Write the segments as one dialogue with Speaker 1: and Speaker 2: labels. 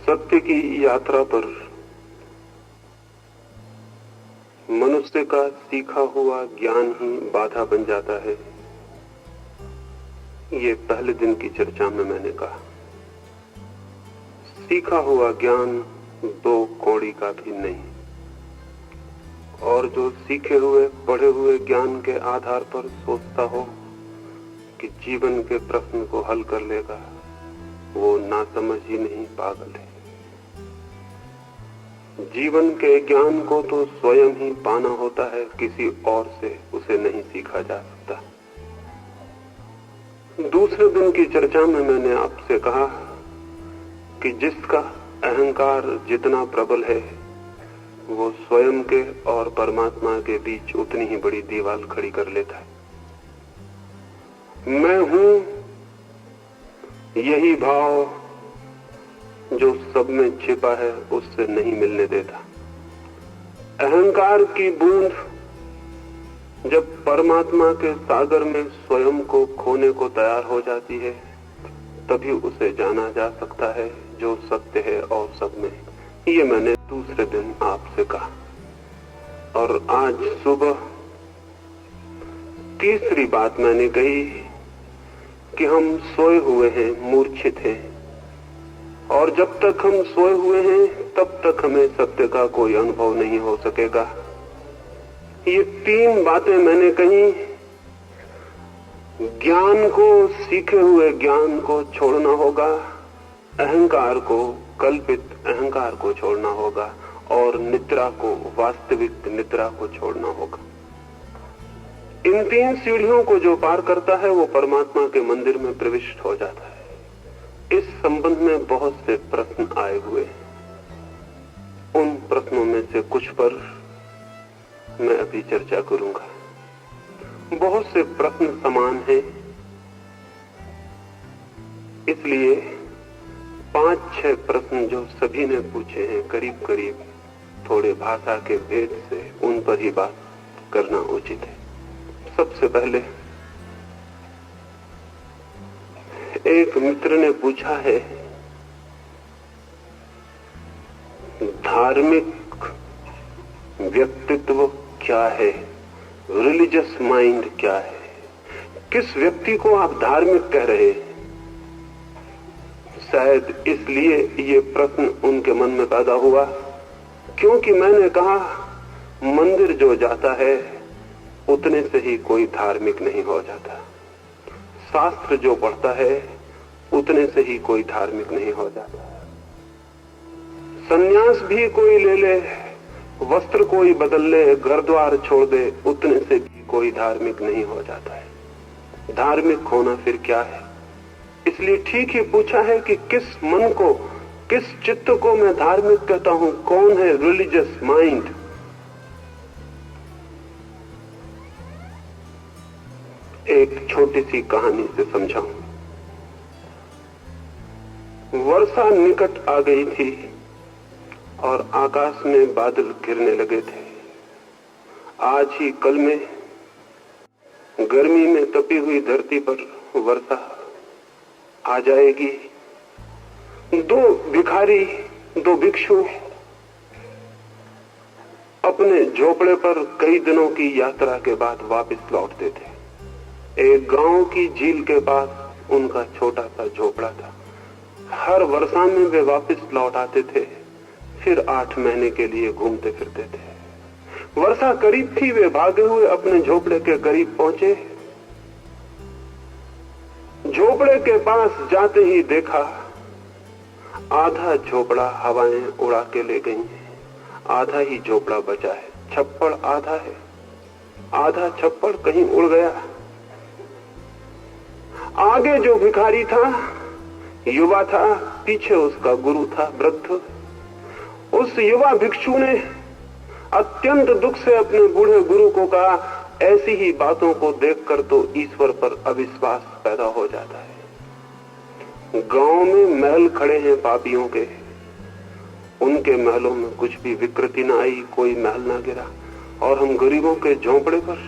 Speaker 1: सत्य की यात्रा पर मनुष्य का सीखा हुआ ज्ञान ही बाधा बन जाता है। ये पहले दिन की चर्चा में मैंने कहा, सीखा हुआ ज्ञान दो कौड़ी का भी नहीं, और जो सीखे हुए पढ़े हुए ज्ञान के आधार पर सोचता हो कि जीवन के प्रश्न को हल कर लेगा, वो नासमझ ही नहीं, पागल है। जीवन के ज्ञान को तो स्वयं ही पाना होता है, किसी और से उसे नहीं सीखा जा सकता। दूसरे दिन की चर्चा में मैंने आपसे कहा कि जिसका अहंकार जितना प्रबल है, वो स्वयं के और परमात्मा के बीच उतनी ही बड़ी दीवार खड़ी कर लेता है। मैं हूं, यही भाव जो सब में छिपा है उससे नहीं मिलने देता। अहंकार की बूंद जब परमात्मा के सागर में स्वयं को खोने को तैयार हो जाती है, तभी उसे जाना जा सकता है जो सत्य है और सब में। ये मैंने दूसरे दिन आपसे कहा, और आज सुबह तीसरी बात मैंने कही कि हम सोए हुए हैं, मूर्छित हैं, और जब तक हम सोए हुए हैं तब तक हमें सत्य का कोई अनुभव नहीं हो सकेगा। ये तीन बातें मैंने कही। ज्ञान को, सीखे हुए ज्ञान को छोड़ना होगा, अहंकार को, कल्पित अहंकार को छोड़ना होगा, और निद्रा को, वास्तविक निद्रा को छोड़ना होगा। इन तीन सीढ़ियों को जो पार करता है वो परमात्मा के मंदिर में प्रविष्ट हो जाता है। इस संबंध में बहुत से प्रश्न आए हुए हैं। उन प्रश्नों में से कुछ पर मैं अभी चर्चा करूंगा। बहुत से प्रश्न समान हैं, इसलिए 5-6 प्रश्न जो सभी ने पूछे हैं, करीब करीब थोड़े भाषा के भेद से, उन पर ही बात करना उचित है। सबसे पहले एक मित्र ने पूछा है, धार्मिक व्यक्तित्व क्या है, रिलीजियस माइंड क्या है, किस व्यक्ति को आप धार्मिक कह रहे हैं? शायद इसलिए ये प्रश्न उनके मन में पैदा हुआ क्योंकि मैंने कहा, मंदिर जो जाता है उतने से ही कोई धार्मिक नहीं हो जाता, शास्त्र जो पढ़ता है उतने से ही कोई धार्मिक नहीं हो जाता, संन्यास भी कोई ले ले, वस्त्र कोई बदल ले, घर द्वार छोड़ दे, उतने से भी कोई धार्मिक नहीं हो जाता है। धार्मिक होना फिर क्या है? इसलिए ठीक ही पूछा है कि किस मन को, किस चित्त को मैं धार्मिक कहता हूं, कौन है रिलीजियस माइंड? एक छोटी सी कहानी से समझाऊं। वर्षा निकट आ गई थी और आकाश में बादल घिरने लगे थे। आज ही कल में गर्मी में तपी हुई धरती पर वर्षा आ जाएगी। दो भिखारी, दो भिक्षु अपने झोपड़े पर कई दिनों की यात्रा के बाद वापस लौटते थे। एक गांव की झील के पास उनका छोटा सा झोपड़ा था। हर वर्षा में वे वापस लौट आते थे, फिर 8 महीने के लिए घूमते फिरते थे। वर्षा करीब थी, वे भागे हुए अपने झोपड़े के करीब पहुंचे। झोपड़े के पास जाते ही देखा, आधा झोपड़ा हवाएं उड़ा के ले गई, आधा ही झोपड़ा बचा है। छप्पड़ आधा है, आधा छप्पड़ कहीं उड़ गया। आगे जो भिखारी था, युवा था, पीछे उसका गुरु था, वृद्ध। उस युवा भिक्षु ने अत्यंत दुख से अपने बूढ़े गुरु को कहा, ऐसी ही बातों को देखकर तो ईश्वर पर अविश्वास पैदा हो जाता है। गांव में महल खड़े हैं पापियों के, उनके महलों में कुछ भी विकृति न आई, कोई महल न गिरा, और हम गरीबों के झोंपड़े पर,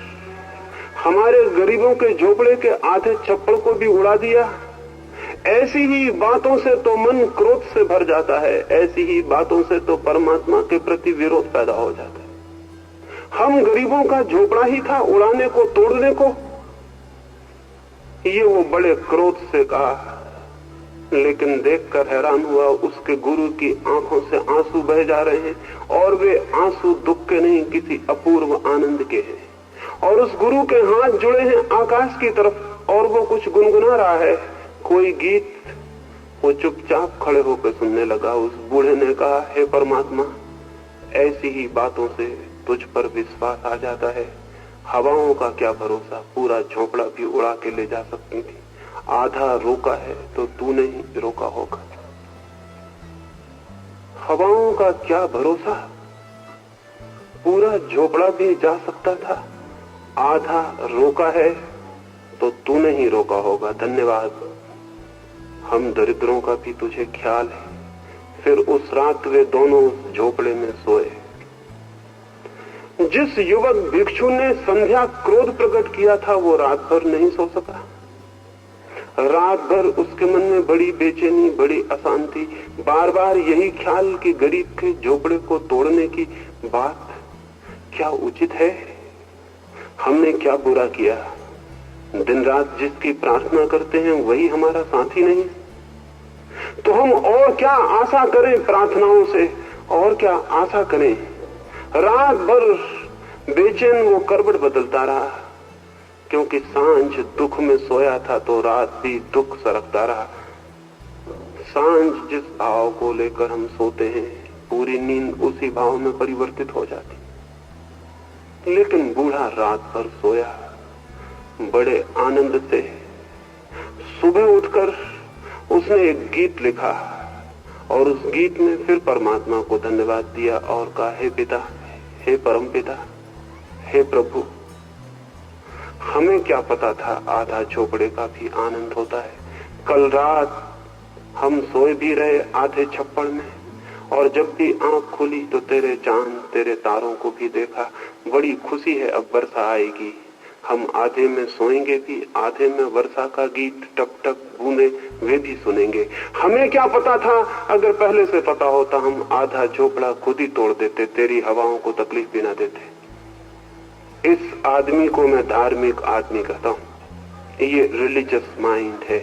Speaker 1: हमारे गरीबों के झोपड़े के आधे छप्पड़ को भी उड़ा दिया। ऐसी ही बातों से तो मन क्रोध से भर जाता है, ऐसी ही बातों से तो परमात्मा के प्रति विरोध पैदा हो जाता है। हम गरीबों का झोपड़ा ही था उड़ाने को, तोड़ने को, ये वो बड़े क्रोध से कहा, लेकिन देखकर हैरान हुआ उसके गुरु की आंखों से आंसू बह जा रहे हैं, और वे आंसू दुख के नहीं, किसी अपूर्व आनंद के हैं। और उस गुरु के हाथ जुड़े हैं आकाश की तरफ, और वो कुछ गुनगुना रहा है, कोई गीत। वो चुपचाप खड़े होकर सुनने लगा। उस बूढ़े ने कहा, हे परमात्मा, ऐसी ही बातों से तुझ पर विश्वास आ जाता है। हवाओं का क्या भरोसा, पूरा झोंपड़ा भी उड़ा के ले जा सकती थी। आधा रोका है तो तूने ही रोका होगा। हवाओं का क्या भरोसा, पूरा झोपड़ा भी जा सकता था। आधा रोका है तो तूने ही रोका होगा। धन्यवाद, हम दरिद्रों का भी तुझे ख्याल है। फिर उस रात वे दोनों उस झोपड़े में सोए। जिस युवक भिक्षु ने संध्या क्रोध प्रकट किया था, वो रात भर नहीं सो सका। रात भर उसके मन में बड़ी बेचैनी, बड़ी अशांति, बार बार यही ख्याल कि गरीब के झोपड़े को तोड़ने की बात क्या उचित है, हमने क्या बुरा किया। दिन रात जिसकी प्रार्थना करते हैं वही हमारा साथी नहीं, तो हम और क्या आशा करें प्रार्थनाओं से, और क्या आशा करें। रात भर बेचैन वो करवट बदलता रहा, क्योंकि सांझ दुख में सोया था तो रात भी दुख सरकता रहा। सांझ जिस भाव को लेकर हम सोते हैं, पूरी नींद उसी भाव में परिवर्तित हो जाती। लेकिन बूढ़ा रात भर सोया बड़े आनंद से। सुबह उठकर उसने एक गीत लिखा, और उस गीत में फिर परमात्मा को धन्यवाद दिया और कहा, हे पिता, हे परम पिता, हे प्रभु, हमें क्या पता था आधा झोपड़े का भी आनंद होता है। कल रात हम सोए भी रहे आधे छप्पड़ में, और जब भी आंख खुली तो तेरे चांद, तेरे तारों को भी देखा। बड़ी खुशी है, अब वर्षा आएगी। हम आधे में सोएंगे भी, आधे में वर्षा का गीत, टप टप बूंदे, वे भी सुनेंगे। हमें क्या पता था, अगर पहले से पता होता हम आधा झोपड़ा खुद ही तोड़ देते, तेरी हवाओं को तकलीफ भी ना देते। इस आदमी को मैं धार्मिक आदमी कहता हूं। ये रिलीजियस माइंड है।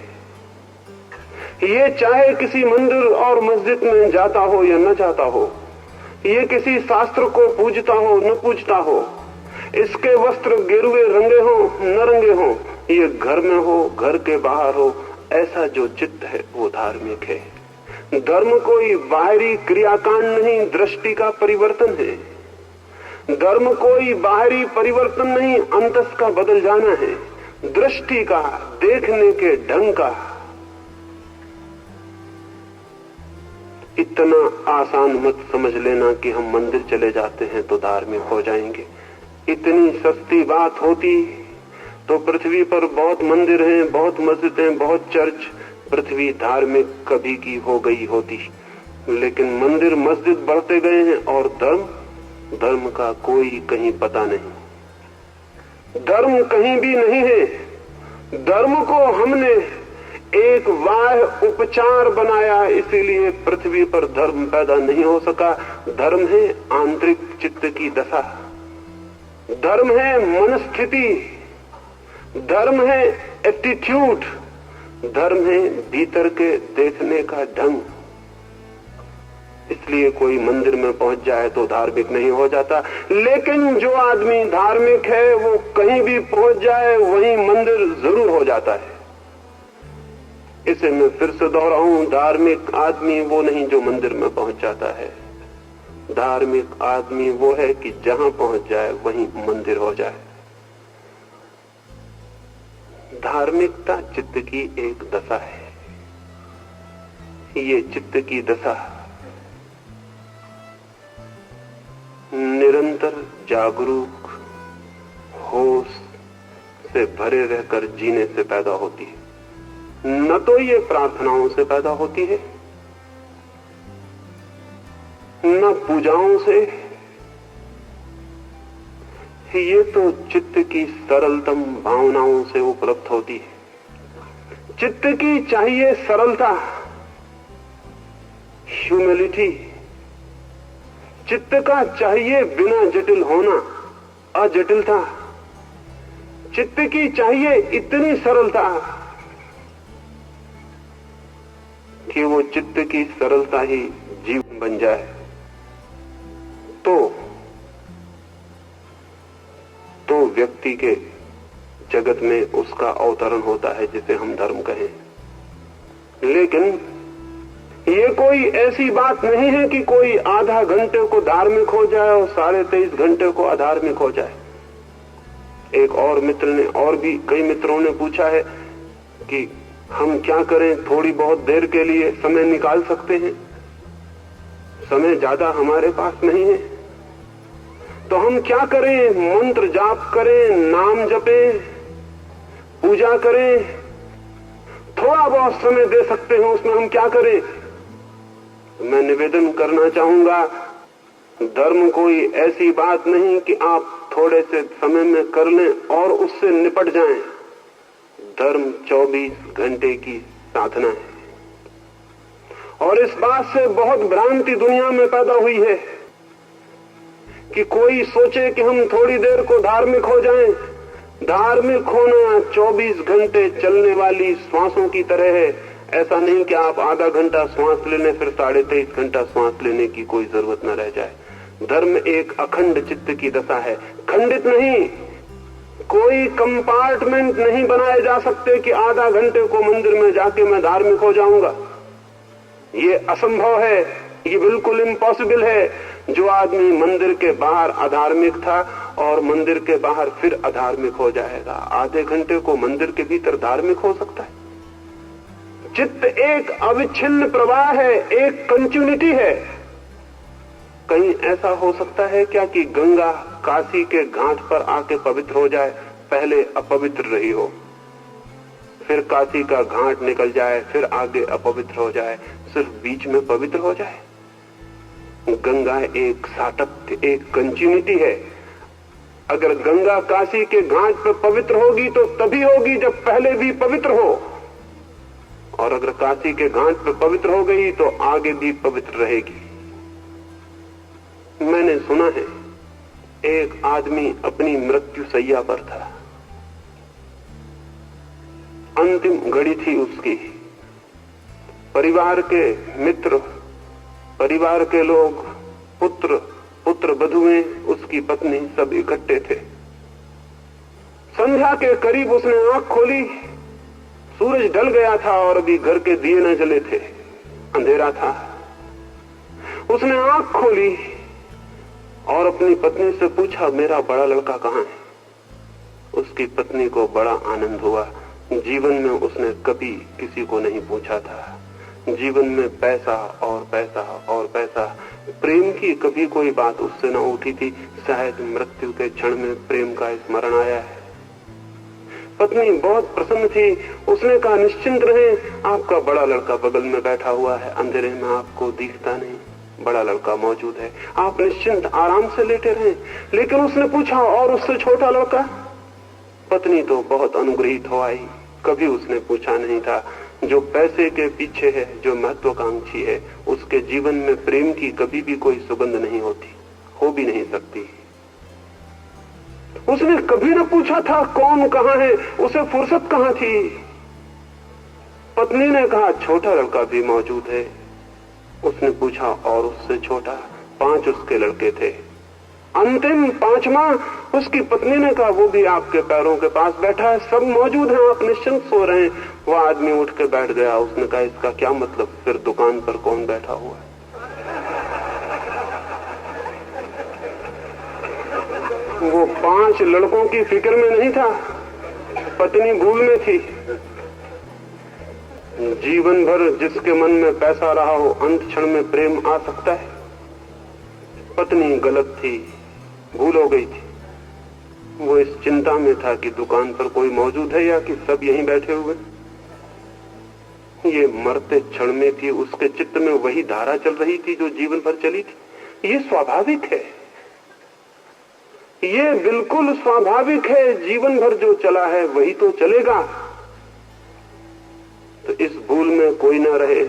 Speaker 1: ये चाहे किसी मंदिर और मस्जिद में जाता हो या न जाता हो, ये किसी शास्त्र को पूजता हो न पूजता हो, इसके वस्त्र गेरुए रंगे हो न रंगे हो, ये घर में हो घर के बाहर हो, ऐसा जो चित्त है वो धार्मिक है। धर्म कोई बाहरी क्रियाकांड नहीं, दृष्टि का परिवर्तन है। धर्म कोई बाहरी परिवर्तन नहीं, अंतस का बदल जाना है, दृष्टि का, देखने के ढंग का। इतना आसान मत समझ लेना कि हम मंदिर चले जाते हैं तो धार्मिक हो जाएंगे। इतनी सस्ती बात होती तो पृथ्वी पर बहुत मंदिर हैं, बहुत मस्जिद हैं, बहुत चर्च, पृथ्वी धार्मिक कभी की हो गई होती। लेकिन मंदिर मस्जिद बढ़ते गए हैं और धर्म का कोई कहीं पता नहीं। धर्म कहीं भी नहीं है। धर्म को हमने एक बाह्य उपचार बनाया, इसीलिए पृथ्वी पर धर्म पैदा नहीं हो सका। धर्म है आंतरिक चित्त की दशा, धर्म है मनस्थिति, धर्म है एटीट्यूड, धर्म है भीतर के देखने का ढंग। इसलिए कोई मंदिर में पहुंच जाए तो धार्मिक नहीं हो जाता, लेकिन जो आदमी धार्मिक है वो कहीं भी पहुंच जाए वहीं मंदिर जरूर हो जाता है। इसे मैं फिर से दोहराऊं, धार्मिक आदमी वो नहीं जो मंदिर में पहुंच जाता है। धार्मिक आदमी वो है कि जहां पहुंच जाए वहीं मंदिर हो जाए। धार्मिकता चित्त की एक दशा है। ये चित्त की दशा निरंतर जागरूक होश से भरे रहकर जीने से पैदा होती है, न तो ये प्रार्थनाओं से पैदा होती है, न पूजाओं से। ये तो चित्त की सरलतम भावनाओं से उपलब्ध होती है। चित्त की चाहिए सरलता, ह्यूमिलिटी। चित्त का चाहिए बिना जटिल होना, अजटिलता। चित्त की चाहिए इतनी सरलता कि वो चित्त की सरलता ही जीवन बन जाए। तो व्यक्ति के जगत में उसका अवतरण होता है जिसे हम धर्म कहें। लेकिन ये कोई ऐसी बात नहीं है कि कोई आधा घंटे को धार्मिक हो जाए और 23.5 घंटे को अधार्मिक हो जाए। एक और मित्र ने, और भी कई मित्रों ने पूछा है कि हम क्या करें, थोड़ी बहुत देर के लिए समय निकाल सकते हैं? समय ज्यादा हमारे पास नहीं है, तो हम क्या करें? मंत्र जाप करें, नाम जपें, पूजा करें, थोड़ा बहुत समय दे सकते हैं, उसमें हम क्या करें? मैं निवेदन करना चाहूंगा, धर्म कोई ऐसी बात नहीं कि आप थोड़े से समय में कर लें और उससे निपट जाएं। धर्म 24 घंटे की साधना है। और इस बात से बहुत भ्रांति दुनिया में पैदा हुई है कि कोई सोचे कि हम थोड़ी देर को धार्मिक हो जाएं। धार्मिक होना 24 घंटे चलने वाली श्वासों की तरह है। ऐसा नहीं कि आप आधा घंटा श्वास ले लें, फिर 23.5 घंटा श्वास लेने की कोई जरूरत न रह जाए। धर्म एक अखंड चित्त की दशा है, खंडित नहीं। कोई कंपार्टमेंट नहीं बनाए जा सकते कि आधा घंटे को मंदिर में जाके मैं धार्मिक हो जाऊंगा। ये असंभव है, ये बिल्कुल इम्पॉसिबल है। जो आदमी मंदिर के बाहर अधार्मिक था और मंदिर के बाहर फिर अधार्मिक हो जाएगा, आधे घंटे को मंदिर के भीतर धार्मिक हो सकता है? चित्त एक अविच्छिन्न प्रवाह है, एक कंटिन्यूटी है। कहीं ऐसा हो सकता है क्या कि गंगा काशी के घाट पर आके पवित्र हो जाए, पहले अपवित्र रही हो, फिर काशी का घाट निकल जाए, फिर आगे अपवित्र हो जाए, सिर्फ बीच में पवित्र हो जाए? गंगा एक सातत्य, एक कंटिन्यूटी है। अगर गंगा काशी के घाट पर पवित्र होगी तो तभी होगी जब पहले भी पवित्र हो, और अगर काशी के घाट पर पवित्र हो गई तो आगे भी पवित्र रहेगी। मैंने सुना है एक आदमी अपनी मृत्यु शैया पर था, अंतिम घड़ी थी उसकी। परिवार के मित्र, परिवार के लोग, पुत्र बधुएं, उसकी पत्नी सब इकट्ठे थे। संध्या के करीब उसने आंख खोली, सूरज ढल गया था और अभी घर के दिए न जले थे, अंधेरा था। उसने आंख खोली और अपनी पत्नी से पूछा, मेरा बड़ा लड़का कहाँ है? उसकी पत्नी को बड़ा आनंद हुआ। जीवन में उसने कभी किसी को नहीं पूछा था। जीवन में पैसा और पैसा और पैसा, प्रेम की कभी कोई बात उससे न उठी थी। शायद मृत्यु के क्षण में प्रेम का स्मरण आया है। पत्नी बहुत प्रसन्न थी। उसने कहा, निश्चिंत रहे, आपका बड़ा लड़का बगल में बैठा हुआ है, अंधेरे में आपको दिखता नहीं, बड़ा लड़का मौजूद है, आप निश्चिंत आराम से लेटे रहें। लेकिन उसने पूछा, और उससे छोटा लड़का? पत्नी तो बहुत अनुग्रहित हो आई। कभी उसने पूछा नहीं था। जो पैसे के पीछे है, जो महत्वाकांक्षी है, उसके जीवन में प्रेम की कभी भी कोई सुगंध नहीं होती, हो भी नहीं सकती। उसने कभी न पूछा था कौन कहाँ है, उसे फुर्सत कहाँ थी। पत्नी ने कहा, छोटा लड़का भी मौजूद है। उसने पूछा, और उससे छोटा? 5 उसके लड़के थे, अंतिम 5वां। उसकी पत्नी ने कहा, वो भी आपके पैरों के पास बैठा है, सब मौजूद हैं, आप निश्चिंत सो रहे हैं। वो आदमी उठ के बैठ गया। उसने कहा, इसका क्या मतलब? फिर दुकान पर कौन बैठा हुआ है? वो 5 लड़कों की फिक्र में नहीं था, पत्नी भूल में थी। जीवन भर जिसके मन में पैसा रहा हो, अंत क्षण में प्रेम आ सकता है। पत्नी गलत थी, भूल हो गई थी। वो इस चिंता में था कि दुकान पर कोई मौजूद है या कि सब यहीं बैठे हुए। ये मरते क्षण में थी, उसके चित्त में वही धारा चल रही थी जो जीवन भर चली थी। ये स्वाभाविक है, ये बिल्कुल स्वाभाविक है। जीवन भर जो चला है वही तो चलेगा। तो इस भूल में कोई ना रहे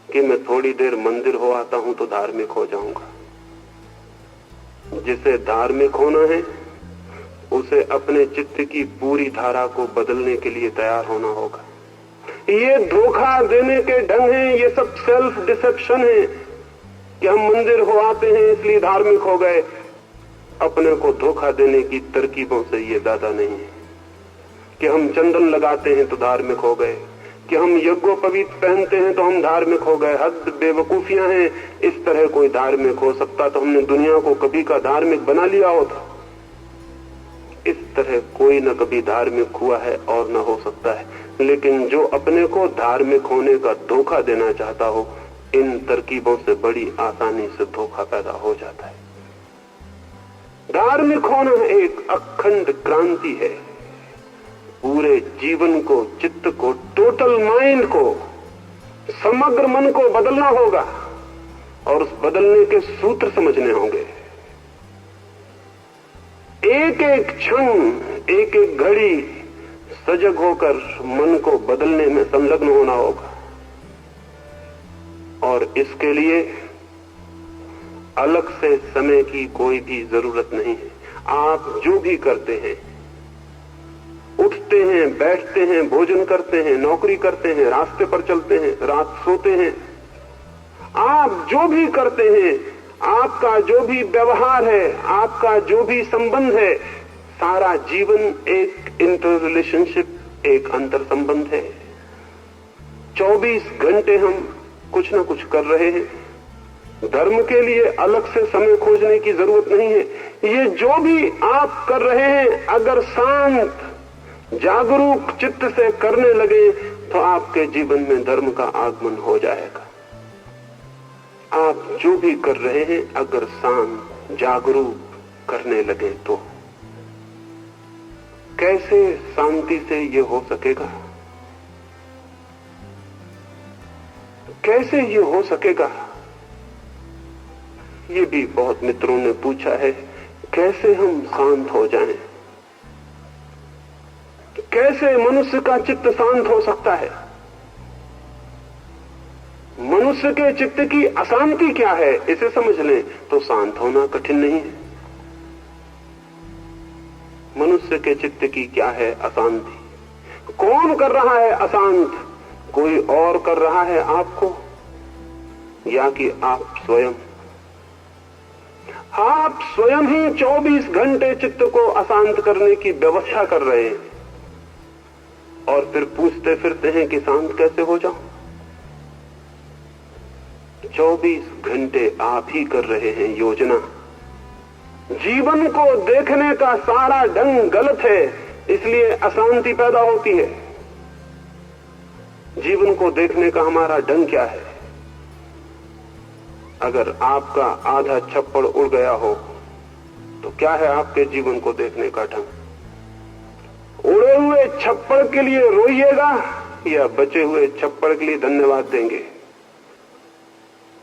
Speaker 1: कि मैं थोड़ी देर मंदिर हो आता हूं तो धार्मिक हो जाऊंगा। जिसे धार्मिक होना है उसे अपने चित्त की पूरी धारा को बदलने के लिए तैयार होना होगा। ये धोखा देने के ढंग हैं, ये सब सेल्फ डिसेप्शन है कि हम मंदिर हो आते हैं इसलिए धार्मिक हो गए। अपने को धोखा देने की तरकीबों से ये ज्यादा नहीं है कि हम चंदन लगाते हैं तो धार्मिक हो गए, कि हम यज्ञोपवीत पहनते हैं तो हम धार्मिक हो गए। हद बेवकूफियां हैं। इस तरह कोई धार्मिक हो सकता तो हमने दुनिया को कभी का धार्मिक बना लिया होता। इस तरह कोई न कभी धार्मिक हुआ है और न हो सकता है। लेकिन जो अपने को धार्मिक होने का धोखा देना चाहता हो, इन तरकीबों से बड़ी आसानी से धोखा पैदा हो जाता है। धार्मिक होना एक अखंड क्रांति है। पूरे जीवन को, चित्त को, टोटल माइंड को, समग्र मन को बदलना होगा और उस बदलने के सूत्र समझने होंगे। एक एक क्षण, एक एक घड़ी सजग होकर मन को बदलने में संलग्न होना होगा। और इसके लिए अलग से समय की कोई भी जरूरत नहीं है। आप जो भी करते हैं, उठते हैं, बैठते हैं, भोजन करते हैं, नौकरी करते हैं, रास्ते पर चलते हैं, रात सोते हैं, आप जो भी करते हैं, आपका जो भी व्यवहार है, आपका जो भी संबंध है, सारा जीवन एक इंटर रिलेशनशिप, एक अंतर संबंध है। 24 घंटे हम कुछ ना कुछ कर रहे हैं। धर्म के लिए अलग से समय खोजने की जरूरत नहीं है। ये जो भी आप कर रहे हैं, अगर शांत जागरूक चित्त से करने लगे तो आपके जीवन में धर्म का आगमन हो जाएगा। आप जो भी कर रहे हैं, अगर शांत जागरूक करने लगे तो कैसे शांति से ये हो सकेगा? कैसे ये हो सकेगा? ये भी बहुत मित्रों ने पूछा है, कैसे हम शांत हो जाएं? कैसे मनुष्य का चित्त शांत हो सकता है? मनुष्य के चित्त की अशांति क्या है, इसे समझ लें तो शांत होना कठिन नहीं है। मनुष्य के चित्त की क्या है अशांति? कौन कर रहा है अशांत? कोई और कर रहा है आपको, या कि आप स्वयं? आप स्वयं ही 24 घंटे चित्त को अशांत करने की व्यवस्था कर रहे हैं और फिर पूछते फिरते हैं कि शांत कैसे हो जाऊं। 24 घंटे आप ही कर रहे हैं योजना। जीवन को देखने का सारा ढंग गलत है, इसलिए अशांति पैदा होती है। जीवन को देखने का हमारा ढंग क्या है? अगर आपका आधा छप्पड़ उड़ गया हो तो क्या है आपके जीवन को देखने का ढंग? उड़े हुए छप्पड़ के लिए रोइएगा या बचे हुए छप्पड़ के लिए धन्यवाद देंगे?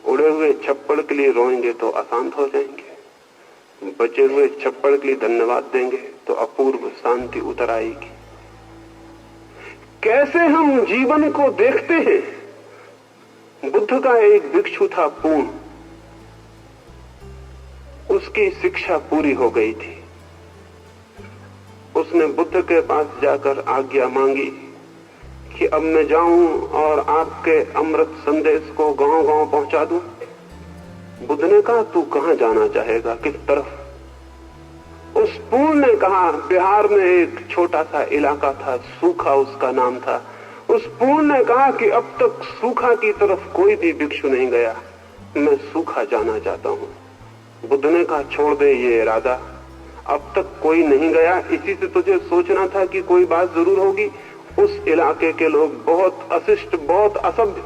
Speaker 1: उड़े हुए छप्पड़ के लिए रोएंगे तो अशांत हो जाएंगे, बचे हुए छप्पड़ के लिए धन्यवाद देंगे तो अपूर्व शांति उतर आएगी। कैसे हम जीवन को देखते हैं? बुद्ध का एक भिक्षु था पूर्ण, उसकी शिक्षा पूरी हो गई थी। उसने बुद्ध के पास जाकर आज्ञा मांगी कि अब मैं जाऊं और आपके अमृत संदेश को गांव-गांव पहुंचा दूं। बुद्ध ने कहा, तू कहां जाना चाहेगा, किस तरफ? उस पूर्ण ने कहा, बिहार में एक छोटा सा इलाका था, सूखा उसका नाम था। उस पूर्ण ने कहा कि अब तक सूखा की तरफ कोई भी भिक्षु नहीं गया, मैं सूखा जाना चाहता हूं। बुद्ध ने कहा, छोड़ दे ये इरादा, अब तक कोई नहीं गया, इसी से तुझे सोचना था कि कोई बात जरूर होगी। उस इलाके के लोग बहुत अशिष्ट, बहुत असभ्य,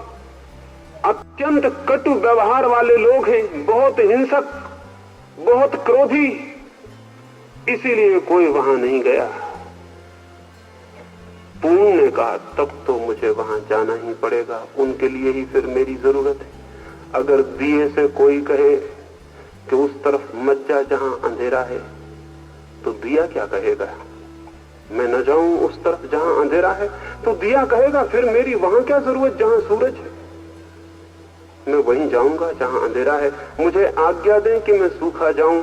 Speaker 1: अत्यंत कटु व्यवहार वाले लोग हैं, बहुत हिंसक, बहुत क्रोधी, इसीलिए कोई वहां नहीं गया। पूर्ण ने कहा, तब तो मुझे वहां जाना ही पड़ेगा, उनके लिए ही फिर मेरी जरूरत है। अगर दिए से कोई कहे कि उस तरफ मत जा जहां अंधेरा है, तो दिया क्या कहेगा? मैं न जाऊं उस तरफ जहां अंधेरा है, तो दिया कहेगा फिर मेरी वहां क्या जरूरत जहां सूरज है। मैं वहीं जाऊंगा जहां अंधेरा है। मुझे आज्ञा दें कि मैं सूखा जाऊं।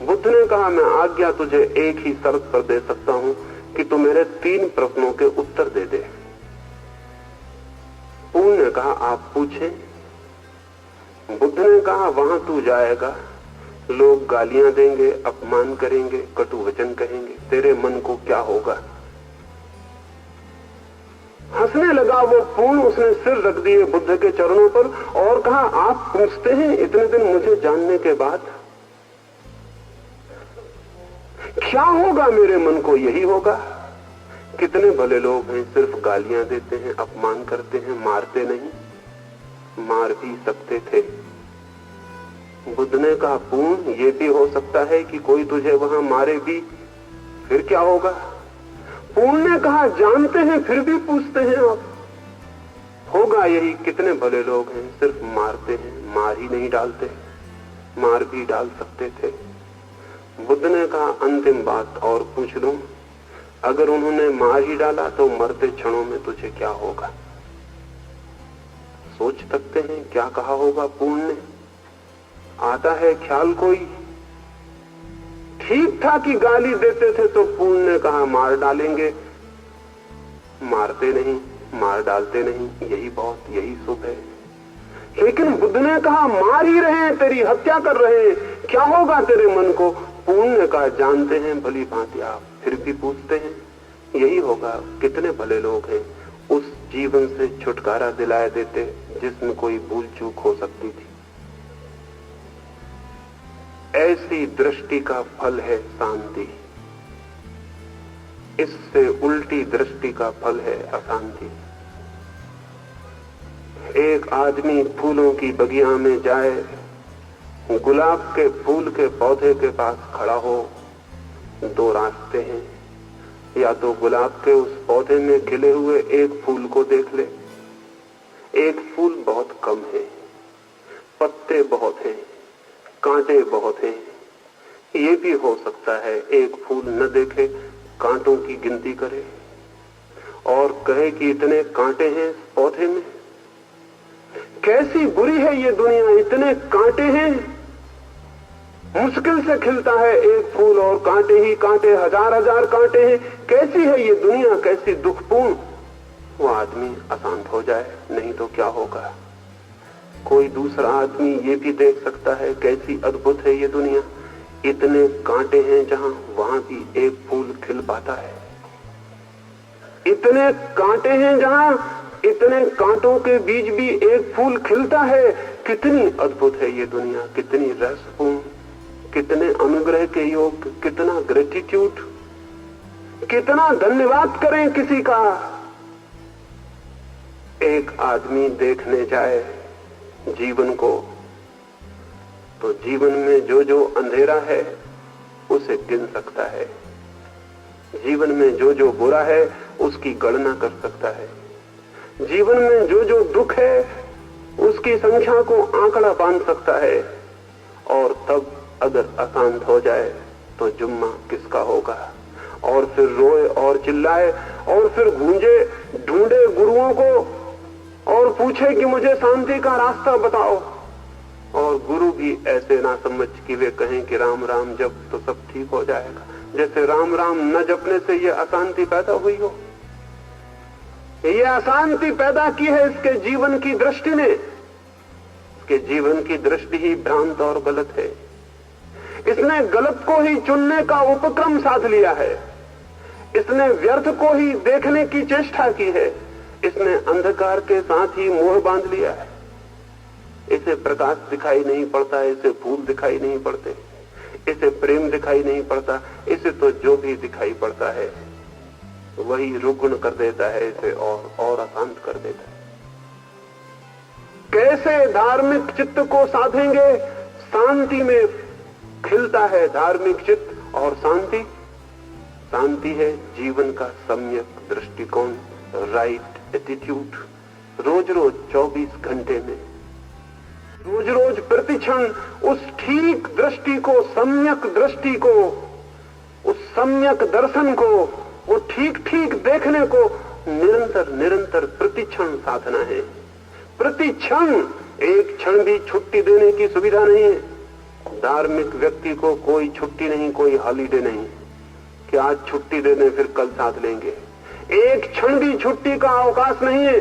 Speaker 1: बुद्ध ने कहा, मैं आज्ञा तुझे एक ही शर्त पर दे सकता हूं कि तू मेरे 3 प्रश्नों के उत्तर दे दे। पूर्ण ने कहा, आप पूछें। बुद्ध ने कहा, वहां तू जाएगा, लोग गालियां देंगे, अपमान करेंगे, कटु वचन कहेंगे, तेरे मन को क्या होगा? हंसने लगा वो पूर्ण। उसने सिर रख दिए बुद्ध के चरणों पर और कहा, आप पूछते हैं इतने दिन मुझे जानने के बाद, क्या होगा मेरे मन को? यही होगा। कितने भले लोग हैं, सिर्फ गालियां देते हैं, अपमान करते हैं, मारते नहीं। मार भी सकते थे। बुद्ध ने कहा, पूर्ण, ये भी हो सकता है कि कोई तुझे वहां मारे भी, फिर क्या होगा? पूर्ण ने कहा, जानते हैं फिर भी पूछते हैं आप। होगा यही। कितने भले लोग हैं, सिर्फ मारते हैं, मार ही नहीं डालते। मार भी डाल सकते थे। बुद्ध ने कहा, अंतिम बात और पूछ लूं, अगर उन्होंने मार ही डाला तो मरते क्षणों में तुझे क्या होगा? सोच सकते हैं क्या कहा होगा पूर्ण ने? आता है ख्याल कोई? ठीक था कि गाली देते थे तो पूर्ण ने कहा, मार डालेंगे। मारते नहीं, मार डालते नहीं, यही बहुत, यही शुभ है। लेकिन बुद्ध ने कहा, मार ही रहे हैं, तेरी हत्या कर रहे हैं, क्या होगा तेरे मन को? पूर्ण ने कहा, जानते हैं भली भांति आप, फिर भी पूछते हैं, यही होगा। कितने भले लोग हैं, उस जीवन से छुटकारा दिलाए देते जिसमें कोई भूल चूक हो सकती थी। ऐसी दृष्टि का फल है शांति। इससे उल्टी दृष्टि का फल है अशांति। एक आदमी फूलों की बगिया में जाए, गुलाब के फूल के पौधे के पास खड़ा हो, 2 रास्ते हैं। या तो गुलाब के उस पौधे में खिले हुए एक फूल को देख ले। एक फूल बहुत कम है, पत्ते बहुत हैं, कांटे बहुत हैं। ये भी हो सकता है एक फूल न देखे, कांटों की गिनती करे और कहे कि इतने कांटे हैं इस पौधे में। कैसी बुरी है ये दुनिया, इतने कांटे हैं। मुश्किल से खिलता है एक फूल और कांटे ही कांटे, हजार हजार कांटे हैं। कैसी है ये दुनिया, कैसी दुखपूर्ण। वो आदमी अशांत हो जाए, नहीं तो क्या होगा। कोई दूसरा आदमी ये भी देख सकता है कैसी अद्भुत है ये दुनिया, इतने कांटे हैं जहां वहां भी एक फूल खिल पाता है। इतने कांटे हैं जहां इतने कांटों के बीच भी एक फूल खिलता है। कितनी अद्भुत है ये दुनिया, कितनी रहस्यपूर्ण, कितने अनुग्रह के योग, कितना ग्रेटिट्यूड, कितना धन्यवाद करें किसी का। एक आदमी देखने जाए जीवन को तो जीवन में जो जो अंधेरा है उसे गिन सकता है। जीवन में जो जो बुरा है उसकी गणना कर सकता है। जीवन में जो जो दुख है उसकी संख्या को आंकड़ा बांध सकता है। और तब अगर अशांत हो जाए तो जुम्मा किसका होगा। और फिर रोए और चिल्लाए और फिर गूंजे, ढूंढे गुरुओं को और पूछे कि मुझे शांति का रास्ता बताओ। और गुरु भी ऐसे ना समझ कि वे कहें कि राम राम जप तो सब ठीक हो जाएगा, जैसे राम राम न जपने से ये अशांति पैदा हुई हो। ये अशांति पैदा की है इसके जीवन की दृष्टि ने। इसके जीवन की दृष्टि ही भ्रांत और गलत है। इसने गलत को ही चुनने का उपक्रम साध लिया है। इसने व्यर्थ को ही देखने की चेष्टा की है। इसने अंधकार के साथ ही मोह बांध लिया है। इसे प्रकाश दिखाई नहीं पड़ता, इसे फूल दिखाई नहीं पड़ते, इसे प्रेम दिखाई नहीं पड़ता। इसे तो जो भी दिखाई पड़ता है वही रुग्ण कर देता है इसे और अशांत कर देता है। कैसे धार्मिक चित्त को साधेंगे? शांति में खिलता है धार्मिक चित्त। और शांति है जीवन का सम्यक दृष्टिकोण, राइट एटीट्यूड। रोज रोज 24 घंटे में, रोज रोज प्रतिक्षण उस ठीक दृष्टि को, सम्यक दृष्टि को, उस सम्यक दर्शन को वो ठीक ठीक देखने को निरंतर निरंतर प्रतिक्षण साधना है। प्रतिक्षण, एक क्षण भी छुट्टी देने की सुविधा नहीं है। धार्मिक व्यक्ति को कोई छुट्टी नहीं, कोई हॉलीडे नहीं कि आज छुट्टी दे दें फिर कल साथ लेंगे। एक क्षण भी छुट्टी का अवकाश नहीं है।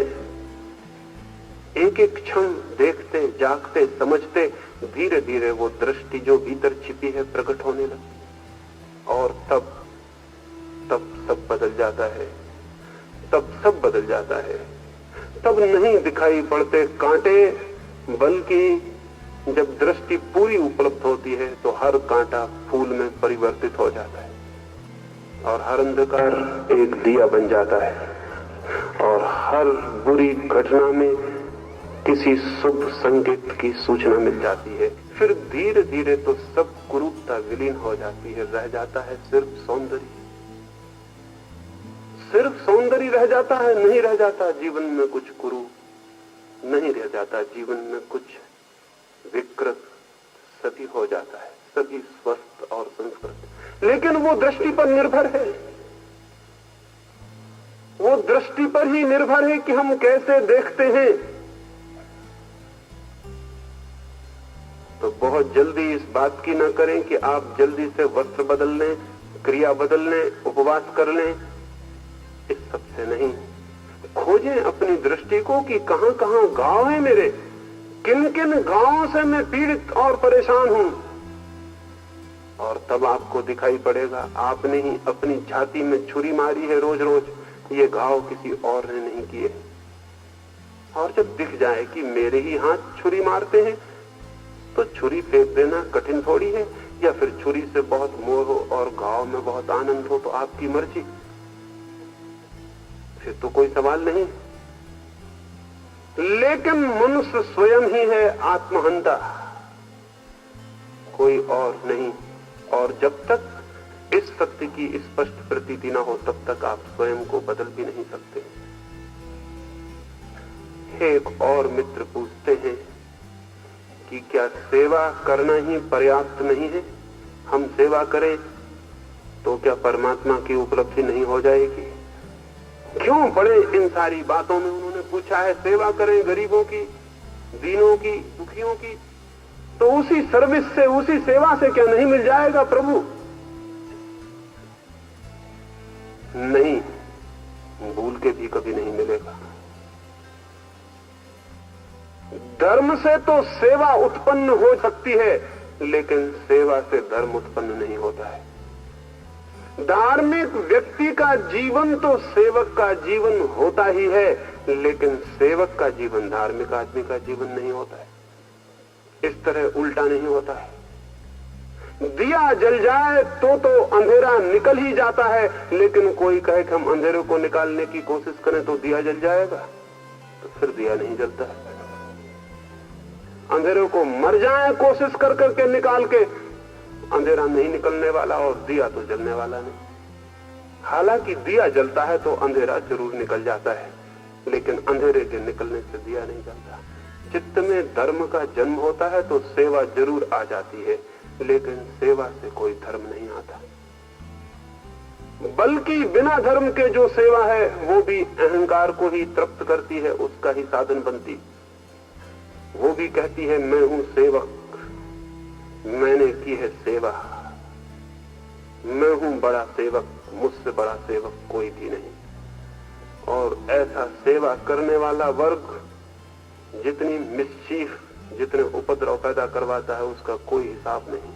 Speaker 1: एक एक क्षण देखते, जागते, समझते, धीरे धीरे वो दृष्टि जो भीतर छिपी है प्रकट होने लगती और तब सब बदल जाता है। तब सब बदल जाता है। तब नहीं दिखाई पड़ते कांटे, बल्कि जब दृष्टि पूरी उपलब्ध होती है तो हर कांटा फूल में परिवर्तित हो जाता है और हर अंधकार एक दिया बन जाता है और हर बुरी घटना में किसी शुभ संकेत की सूचना मिल जाती है। फिर धीरे धीरे तो सब कुरूपता विलीन हो जाती है, रह जाता है सिर्फ सौंदर्य। सिर्फ सौंदर्य रह जाता है, नहीं रह जाता जीवन में कुछ कुरूप, नहीं रह जाता जीवन में कुछ विकृत। सभी हो जाता है, सभी स्वस्थ और संस्कृत। लेकिन वो दृष्टि पर निर्भर है, वो दृष्टि पर ही निर्भर है कि हम कैसे देखते हैं। तो बहुत जल्दी इस बात की ना करें कि आप जल्दी से वस्त्र बदल लें, क्रिया बदल लें, उपवास कर लें। इस सबसे नहीं, खोजें अपनी दृष्टि को कि कहां कहां घाव है मेरे, किन किन घावों से मैं पीड़ित और परेशान हूं। और तब आपको दिखाई पड़ेगा आपने ही अपनी छाती में छुरी मारी है रोज रोज, ये घाव किसी और ने नहीं किए। और जब दिख जाए कि मेरे ही हाथ छुरी मारते हैं तो छुरी फेंक देना कठिन थोड़ी है, या फिर छुरी से बहुत मोह हो और घाव में बहुत आनंद हो तो आपकी मर्जी, फिर तो कोई सवाल नहीं। लेकिन मनुष्य स्वयं ही है आत्महंता, कोई और नहीं। और जब तक इस सत्य की स्पष्ट प्रतीति न हो तब तक आप स्वयं को बदल भी नहीं सकते। एक और मित्र पूछते हैं कि क्या सेवा करना ही पर्याप्त नहीं है? हम सेवा करें तो क्या परमात्मा की उपलब्धि नहीं हो जाएगी? क्यों पड़े इन सारी बातों में? उन्होंने पूछा है सेवा करें गरीबों की, दीनों की, दुखियों की, तो उसी सर्विस से, उसी सेवा से क्या नहीं मिल जाएगा प्रभु? नहीं, भूल के भी कभी नहीं मिलेगा। धर्म से तो सेवा उत्पन्न हो सकती है, लेकिन सेवा से धर्म उत्पन्न नहीं होता है। धार्मिक व्यक्ति का जीवन तो सेवक का जीवन होता ही है, लेकिन सेवक का जीवन धार्मिक आदमी का जीवन नहीं होता है। इस तरह उल्टा नहीं होता है। दिया जल जाए तो अंधेरा निकल ही जाता है, लेकिन कोई कहे कि हम अंधेरे को निकालने की कोशिश करें तो दिया जल जाएगा, तो फिर दिया नहीं जलता है। अंधेरे को मर जाए कोशिश कर करके निकाल के, अंधेरा नहीं निकलने वाला और दिया तो जलने वाला नहीं। हालांकि दिया जलता है तो अंधेरा जरूर निकल जाता है, लेकिन अंधेरे के निकलने से दिया नहीं जलता। चित्त में धर्म का जन्म होता है तो सेवा जरूर आ जाती है, लेकिन सेवा से कोई धर्म नहीं आता। बल्कि बिना धर्म के जो सेवा है वो भी अहंकार को ही तृप्त करती है, उसका ही साधन बनती। वो भी कहती है मैं हूं सेवक, मैंने की है सेवा, मैं हूं बड़ा सेवक, मुझसे बड़ा सेवक कोई भी नहीं। और ऐसा सेवा करने वाला वर्ग जितनी मिस्चीफ, जितने उपद्रव पैदा करवाता है उसका कोई हिसाब नहीं।